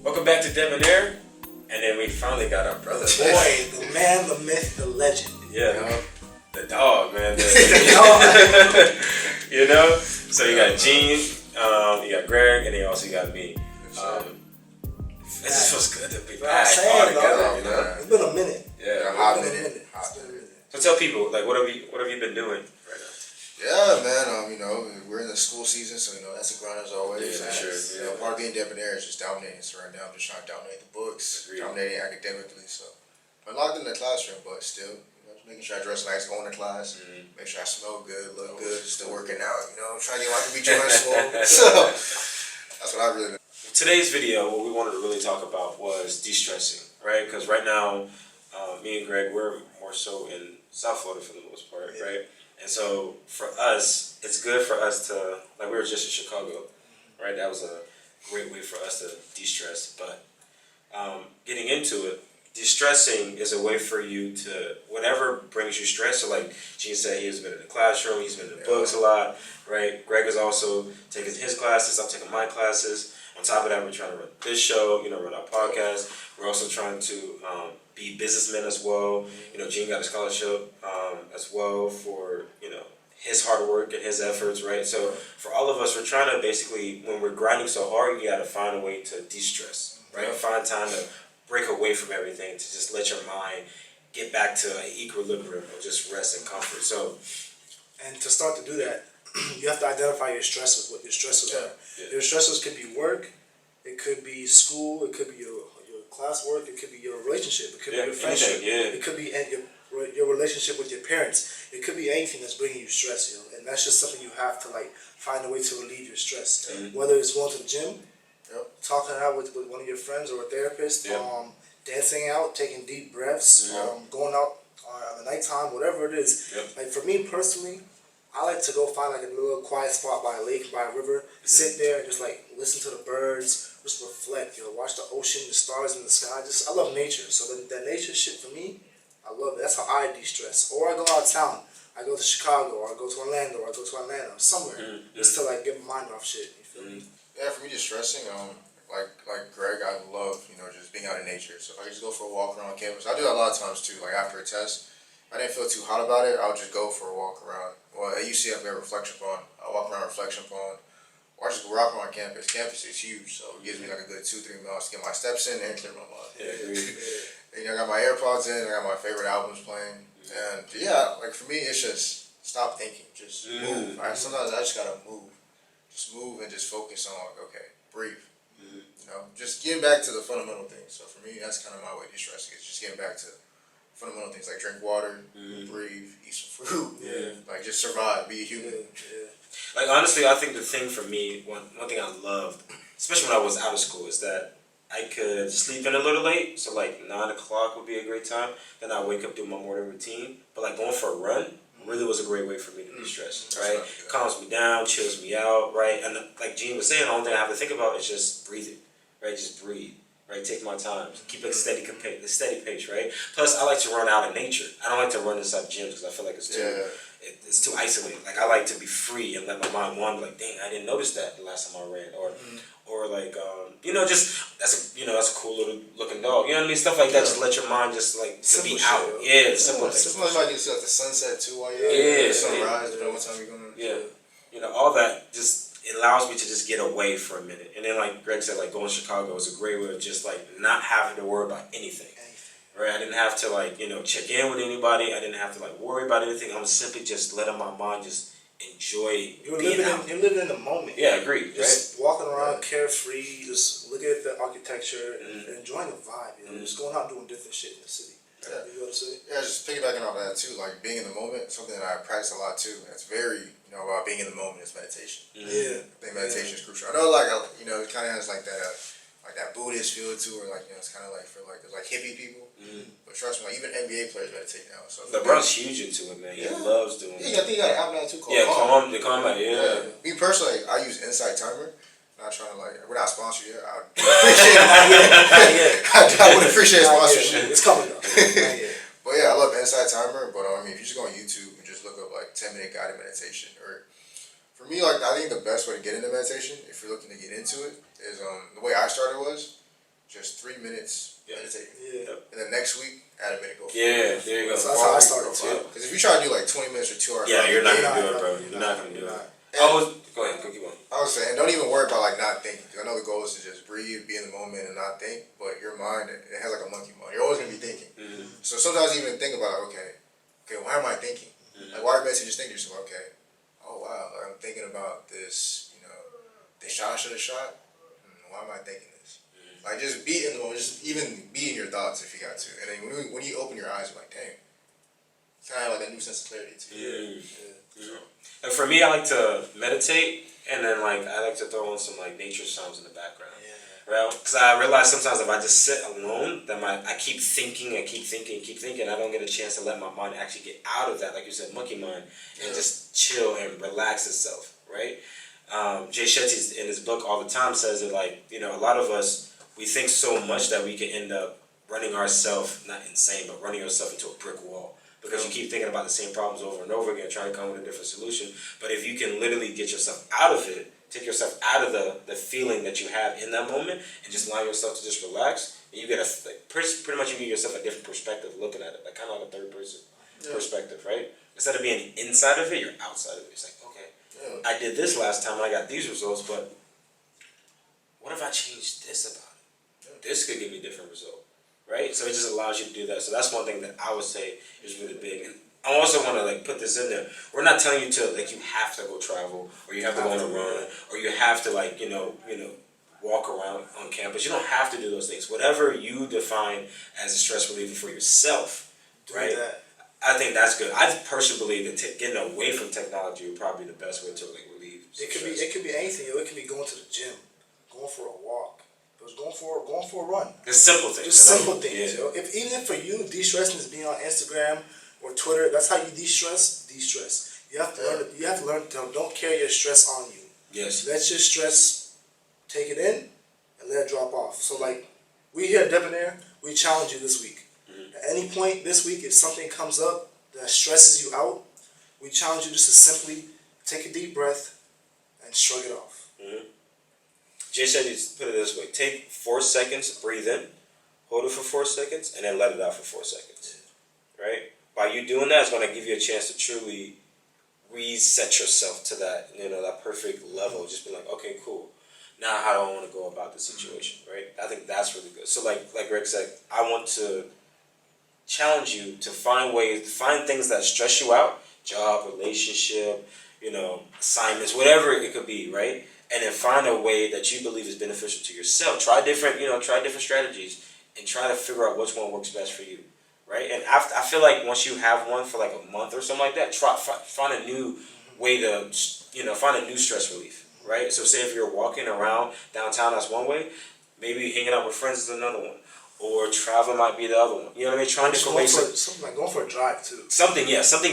Welcome back to Debonair. And then we finally got our brother. Boy, the man, the myth, the legend. Yeah. You know? The dog, man. The dog. You know? So you got Gene, you got Greg, and then also you got me. It just feels good to be back all together, you know? It's been a minute. Yeah, a hot minute. So tell people, like, what have you been doing right now? Yeah, man. You know, we're in the school season, so you know that's a grind as always. Yeah, for sure. You know, part of being Debonair is just dominating. So right now, I'm just trying to dominate the books, dominating academically. So I'm locked in the classroom, but still, you know, just making sure I dress nice, going to class, make sure I smell good, look good, still working out. You know, trying to get my beach on swole. So that's what I really. Today's video, what we wanted to really talk about was de-stressing, right? Because right now, me and Greg, we're more so in South Florida for the most part, right? And so for us, it's good for us to, like we were just in Chicago, right? That was a great way for us to de-stress. But getting into it, de-stressing is a way for you to, whatever brings you stress. So like Gene said, he's been in the classroom, he's been in the books a lot, right? Greg is also taking his classes, I'm taking my classes. On top of that, we're trying to run this show, you know, run our podcast. We're also trying to be businessmen as well. You know, Gene got a scholarship as well for, you know, his hard work and his efforts, right? So for all of us, we're trying to basically, when we're grinding so hard, you got to find a way to de-stress, right? Find time to break away from everything, to just let your mind get back to an equilibrium of just rest and comfort. So, and to start to do that, you have to identify your stresses, what your stresses are. Your stresses could be work, it could be school, it could be your classwork, it could be your relationship, it could be your friendship, it could be your relationship with your parents. It could be anything that's bringing you stress, you know, and that's just something you have to like find a way to relieve your stress. Whether it's going to the gym, talking out with one of your friends or a therapist, dancing out, taking deep breaths, going out on the nighttime, whatever it is. Like for me personally, I like to go find like a little quiet spot by a lake, by a river, sit there and just like listen to the birds, just reflect, you know, watch the ocean, the stars in the sky. I love nature. So that nature shit for me, I love it. That's how I de-stress. Or I go out of town. I go to Chicago, or I go to Orlando, or I go to Atlanta, or somewhere, just to like get my mind off shit. You feel me? Yeah, for me, distressing. Like Greg, I love, you know, just being out in nature. So if I just go for a walk around campus, I do that a lot of times too. Like after a test, if I didn't feel too hot about it, I'll just go for a walk around. Well, at UCF, we have Reflection Pond. I'll walk around Reflection Pond, or I just go walk around campus. Campus is huge, so it gives me like a good 2-3 miles to get my steps in and clear my mind. And, you know, I got my AirPods in, I got my favorite albums playing, and yeah, like for me, it's just stop thinking, just move. Sometimes I just gotta move, and just focus on like, okay, breathe. You know, just getting back to the fundamental things. So for me, that's kind of my way of de-stressing. It's just getting back to fundamental things like drink water, breathe, eat some fruit, like just survive, be a human. Like honestly, I think the thing for me, one thing I loved, especially when I was out of school, is that I could sleep in a little late. So like 9 o'clock would be a great time. Then I wake up, do my morning routine. But like going for a run really was a great way for me to de-stress, right? Calms me down, chills me out, right? And like Gene was saying, the only thing I have to think about is just breathing, right? Just breathe. Right, take my time, keep a steady pace, right? Plus, I like to run out in nature. I don't like to run inside gyms because I feel like it's too isolated. Like I like to be free and let my mind wander. Like, dang, I didn't notice that the last time I ran, or like you know, just that's a cool little looking dog. You know what I mean? Stuff like that. Just let your mind just like to be out. Simple things. Sometimes I get to the sunset too while you're the sunrise. Depending on what time you're going. You know, all that just. It allows me to just get away for a minute. And then like Greg said, like going to Chicago was a great way of just like not having to worry about anything. Right? I didn't have to like, you know, check in with anybody. I didn't have to like worry about anything. I was simply just letting my mind just enjoy being out. You're living in the moment. Yeah, agreed. Just walking around carefree, just looking at the architecture and enjoying the vibe, you know, just going out and doing different shit in the city. You know what I'm saying? Yeah, just piggybacking off that too, like being in the moment, something that I practice a lot too. It's very, you know, about being in the moment is meditation. I think meditation is crucial. I know, like, you know, it kind of has like that Buddhist feel to it, like, you know, it's kind of like feel like it's like hippie people. But trust me, like even NBA players meditate now. So LeBron's huge into it, man. He loves doing it. I think you got an app now too called Calm. Me personally, I use Insight Timer. Not trying to like, we're not sponsored yet. I appreciate I would appreciate sponsorship. It's coming though. But yeah, I love Insight Timer. But I mean, if you just go on YouTube and just look up like 10-minute guided meditation, or for me, like I think the best way to get into meditation, if you're looking to get into it, is the way I started was just 3 minutes meditating. Yeah. And then next week, add a minute, go for Yeah, there you go. So that's how I started too. Because if you try to do like 20 minutes or 2 hours, Yeah, you're not You're gonna do not, it, bro. you're You're not, not gonna do you're it. not. Go ahead, keep going. I was saying, don't even worry about like not thinking. Because I know the goal is to just breathe, be in the moment, and not think. But your mind, it has like a monkey mind. You're always gonna be thinking. Mm-hmm. So sometimes you even think about, okay, why am I thinking? Mm-hmm. Like, why are you just think to yourself, okay, oh wow, like, I'm thinking about this, the shot I should have shot. Why am I thinking this? Mm-hmm. Like, just be in the moment, just even be in your thoughts if you got to. And then when you open your eyes, you're like, dang, kind of like a new sense of clarity to you. Mm-hmm. And for me, I like to meditate, and then like I like to throw on some like nature sounds in the background. Right? Because I realize sometimes if I just sit alone, then I keep thinking, I don't get a chance to let my mind actually get out of that, like you said, monkey mind, and just chill and relax itself, right? Jay Shetty in his book all the time says that, like, a lot of us, we think so much that we can end up running ourselves, not insane, but running ourselves into a brick wall. Because you keep thinking about the same problems over and over again, trying to come with a different solution. But if you can literally get yourself out of it, take yourself out of the feeling that you have in that moment, and just allow yourself to just relax, and you get pretty much you give yourself a different perspective looking at it, like kind of like a third person perspective, right? Instead of being inside of it, you're outside of it. It's like, okay, I did this last time and I got these results, but what if I changed this about it? This could give me a different result. Right? So it just allows you to do that. So that's one thing that I would say is really big. And I also want to like put this in there. We're not telling you to like you have to go travel, or you have to go on a run, or you have to like walk around on campus. You don't have to do those things. Whatever you define as a stress reliever for yourself, right? I think that's good. I personally believe that getting away from technology would probably be the best way to like relieve. It could be anything. It could be going to the gym, going for a walk. Going for a run. The simple things. Just simple things, yo. Even if for you, de-stressing is being on Instagram or Twitter, that's how you de-stress. De-stress. You have to learn. You have to learn to don't carry your stress on you. Yes. Let your stress take it in and let it drop off. So like we here at Debonair, we challenge you this week. Mm-hmm. At any point this week, if something comes up that stresses you out, we challenge you just to simply take a deep breath and shrug it off. Mm-hmm. Jay said he's put it this way: take 4 seconds, breathe in, hold it for 4 seconds, and then let it out for 4 seconds. Right? By you doing that, it's going to give you a chance to truly reset yourself to that, that perfect level. Just be like, okay, cool. Now how do I want to go about the situation, right? I think that's really good. So like Greg said, I want to challenge you to find things that stress you out, job, relationship, assignments, whatever it could be, right? And then find a way that you believe is beneficial to yourself. Try different strategies and try to figure out which one works best for you, right? And I feel like once you have one for like a month or something like that, find a new way to, find a new stress relief, right? So say if you're walking around downtown, that's one way. Maybe hanging out with friends is another one. Or traveling might be the other one. You know what I mean? Trying different ways. Something like going for a drive too. Something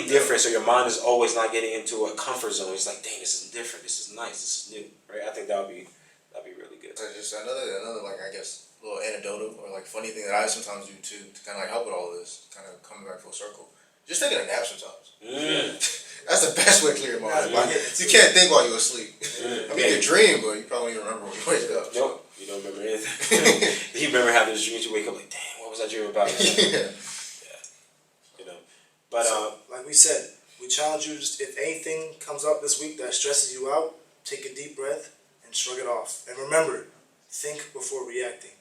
different. So your mind is always not getting into a comfort zone. It's like, dang, this is different. This is nice. This is new, right? I think that'd be really good. So just another like I guess little anecdotal or like funny thing that I sometimes do too to kind of like help with all of this, kind of coming back full circle. Just taking a nap sometimes. That's the best way to clear your mind. You can't think while you're asleep. I mean, you dream, but you probably don't remember when you wake up. Nope. You don't remember anything. You remember having those dreams, you wake up like, damn, what was I dreaming about? Yeah. But like we said, we challenge you, just if anything comes up this week that stresses you out, take a deep breath and shrug it off. And remember, think before reacting.